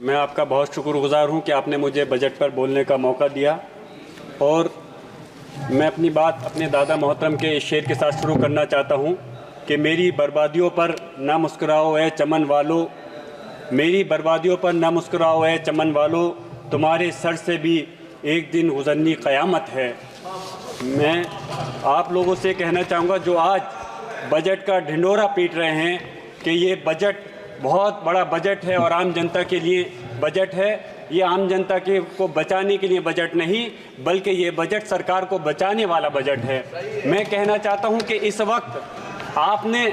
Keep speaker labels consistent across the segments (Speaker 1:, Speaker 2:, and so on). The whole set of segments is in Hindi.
Speaker 1: मैं आपका बहुत शुक्रगुजार हूं कि आपने मुझे बजट पर बोलने का मौका दिया और मैं अपनी बात अपने दादा मोहतरम के इस शेर के साथ शुरू करना चाहता हूं कि मेरी बर्बादियों पर ना मुस्कुराओ ए चमन वालों, मेरी बर्बादियों पर ना मुस्कुराओ ए चमन वालों, तुम्हारे सर से भी एक दिन गुज़रनी क़यामत है। मैं आप लोगों से कहना चाहूँगा जो आज बजट का ढिंढोरा पीट रहे हैं कि ये बजट बहुत बड़ा बजट है और आम जनता के लिए बजट है, ये आम जनता के को बचाने के लिए बजट नहीं बल्कि ये बजट सरकार को बचाने वाला बजट है। मैं कहना चाहता हूं कि इस वक्त आपने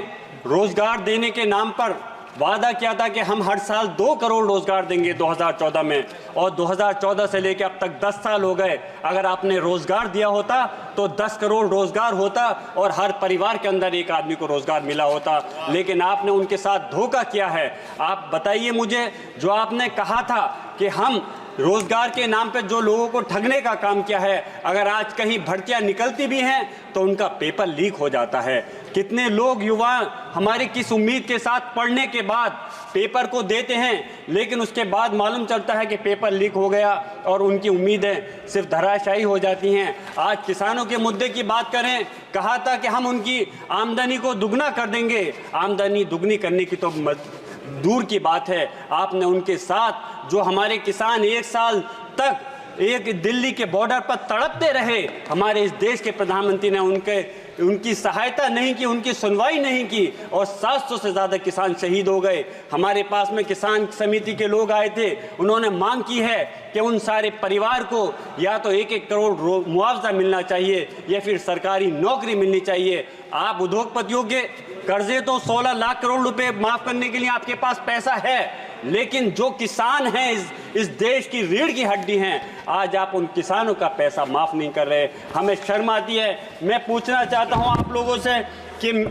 Speaker 1: रोज़गार देने के नाम पर वादा किया था कि हम हर साल 2 करोड़ रोज़गार देंगे 2014 में, और 2014 से लेकर अब तक 10 साल हो गए। अगर आपने रोज़गार दिया होता तो 10 करोड़ रोज़गार होता और हर परिवार के अंदर एक आदमी को रोज़गार मिला होता, लेकिन आपने उनके साथ धोखा किया है। आप बताइए मुझे, जो आपने कहा था कि हम रोज़गार के नाम पे जो लोगों को ठगने का काम किया है, अगर आज कहीं भर्तियां निकलती भी हैं तो उनका पेपर लीक हो जाता है। कितने लोग युवा हमारे किस उम्मीद के साथ पढ़ने के बाद पेपर को देते हैं, लेकिन उसके बाद मालूम चलता है कि पेपर लीक हो गया और उनकी उम्मीदें सिर्फ धराशायी हो जाती हैं। आज किसानों के मुद्दे की बात करें, कहा था कि हम उनकी आमदनी को दुगना कर देंगे। आमदनी दुगनी करने की तो दूर की बात है, आपने उनके साथ जो हमारे किसान 1 साल तक एक दिल्ली के बॉर्डर पर तड़पते रहे, हमारे इस देश के प्रधानमंत्री ने उनकी सहायता नहीं की, उनकी सुनवाई नहीं की और 700 से ज़्यादा किसान शहीद हो गए। हमारे पास में किसान समिति के लोग आए थे, उन्होंने मांग की है कि उन सारे परिवार को या तो 1-1 करोड़ मुआवजा मिलना चाहिए या फिर सरकारी नौकरी मिलनी चाहिए। आप उद्योगपतियों के कर्जे तो 16 लाख करोड़ रुपए माफ़ करने के लिए आपके पास पैसा है, लेकिन जो किसान हैं इस देश की रीढ़ की हड्डी हैं, आज आप उन किसानों का पैसा माफ़ नहीं कर रहे। हमें शर्म आती है। मैं पूछना चाहता हूं आप लोगों से कि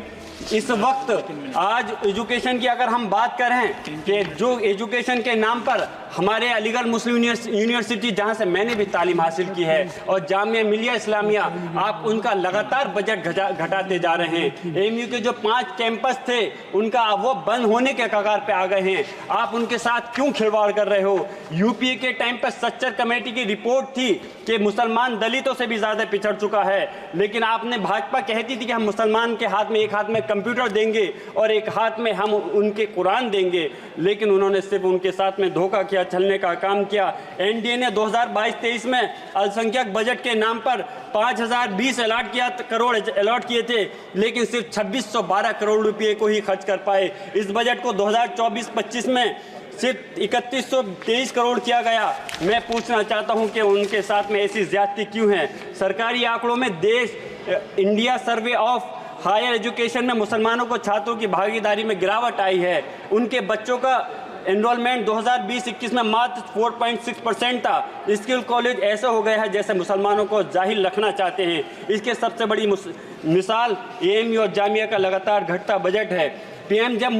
Speaker 1: इस वक्त आज एजुकेशन की अगर हम बात करें कि जो एजुकेशन के नाम पर हमारे अलीगढ़ मुस्लिम यूनिवर्सिटी, जहां से मैंने भी तालीम हासिल की है, और जामिया मिलिया इस्लामिया, आप उनका लगातार बजट घटाते जा रहे हैं। एएमयू के जो 5 कैंपस थे उनका वो बंद होने के कगार पे आ गए हैं। आप उनके साथ क्यों खिलवाड़ कर रहे हो? यूपीए के टाइम पर सच्चर कमेटी की रिपोर्ट थी कि मुसलमान दलितों से भी ज़्यादा पिछड़ चुका है, लेकिन आपने भाजपा कहती थी कि हम मुसलमान के हाथ में एक हाथ में कंप्यूटर देंगे और एक हाथ में हम उनके कुरान देंगे, लेकिन उन्होंने सिर्फ उनके साथ में धोखा किया, छलने का काम किया। एनडीए ने 2022-23 में अल्पसंख्यक बजट के नाम पर 5020 करोड़ अलॉट किए थे, लेकिन सिर्फ 2612 करोड़ रुपये को ही खर्च कर पाए। इस बजट को 2024-25 में सिर्फ 3123 करोड़ किया गया। मैं पूछना चाहता हूं कि उनके साथ में ऐसी ज्यादती क्यों है? सरकारी आंकड़ों में India survey of higher education में मुसलमानों को छात्रों की भागीदारी में गिरावट आई है। उनके बच्चों का एनरोलमेंट 2020-21 में मात्र 4.6% था। स्किल कॉलेज ऐसा हो गया है जैसे मुसलमानों को जाहिल रखना चाहते हैं। इसके सबसे बड़ी मिसाल एएमयू और जामिया का लगातार घटता बजट है। पीएम जब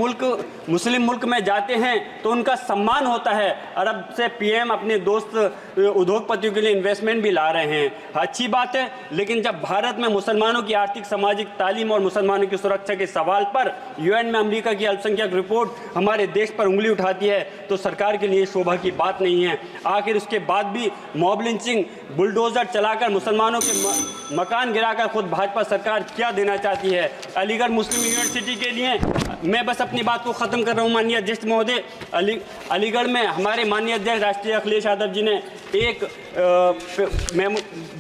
Speaker 1: मुस्लिम मुल्क में जाते हैं तो उनका सम्मान होता है। अरब से पीएम अपने दोस्त उद्योगपतियों के लिए इन्वेस्टमेंट भी ला रहे हैं, अच्छी बात है, लेकिन जब भारत में मुसलमानों की आर्थिक, सामाजिक, तालीम और मुसलमानों की सुरक्षा के सवाल पर यूएन में अमेरिका की अल्पसंख्यक रिपोर्ट हमारे देश पर उंगली उठाती है तो सरकार के लिए शोभा की बात नहीं है। आखिर उसके बाद भी मॉब लिंचिंग, बुलडोजर चलाकर मुसलमानों के मकान गिराकर खुद भाजपा सरकार क्या देना चाहती है? अलीगढ़ मुस्लिम यूनिवर्सिटी के लिए मैं बस अपनी बात को ख़त्म कर रहा हूँ। माननीय अध्यक्ष महोदय, अलीगढ़ में हमारे माननीय अध्यक्ष राष्ट्रीय अखिलेश यादव जी ने एक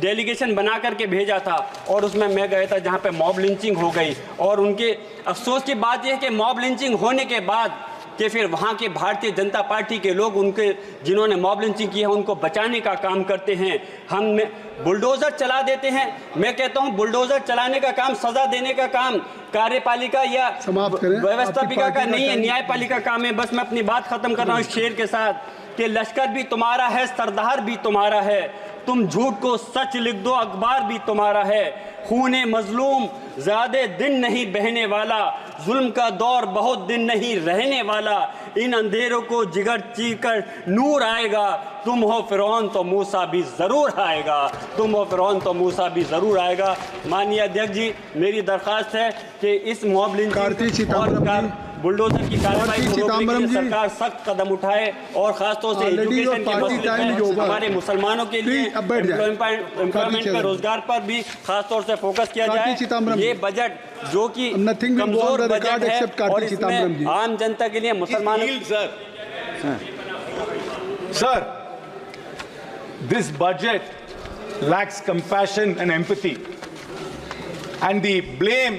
Speaker 1: डेलीगेशन बना करके भेजा था और उसमें मैं गया था जहाँ पे मॉब लिंचिंग हो गई, और उनके अफसोस की बात यह है कि मॉब लिंचिंग होने के बाद कि फिर वहाँ के भारतीय जनता पार्टी के लोग उनके जिन्होंने मॉब लिंचिंग की है उनको बचाने का काम करते हैं। हम बुलडोज़र चला देते हैं। मैं कहता हूँ बुलडोज़र चलाने का काम, सज़ा देने का काम कार्यपालिका या व्यवस्थापिका का नहीं है, न्यायपालिका काम है। बस मैं अपनी बात ख़त्म कर रहा हूँ इस शेर के साथ कि लश्कर भी तुम्हारा है, सरदार भी तुम्हारा है, तुम झूठ को सच लिख दो, अखबार भी तुम्हारा है। खूने मजलूम ज़्यादा दिन नहीं बहने वाला, जुल्म का दौर बहुत दिन नहीं रहने वाला, इन अंधेरों को जिगर चीर कर नूर आएगा, तुम हो फिरौन तो मूसा भी ज़रूर आएगा, तुम हो फिरौन तो मूसा भी ज़रूर आएगा। माननीय अध्यक्ष जी, मेरी दरख्वास्त है कि इस मॉब लिंचिंग और बुलडोजर की कार्रवाई को रोकने के लिए सरकार सख्त कदम उठाए और खासतौर से एजुकेशन के मसले पर, हमारे मुसलमानों के लिए एम्प्लॉयमेंट पर, रोजगार पर भी खासतौर से फोकस किया जाए। ये बजट जो कि कमजोर बजट है और इसमें आम जनता के लिए मुसलमानों
Speaker 2: Sir, this budget lacks compassion and empathy, and the blame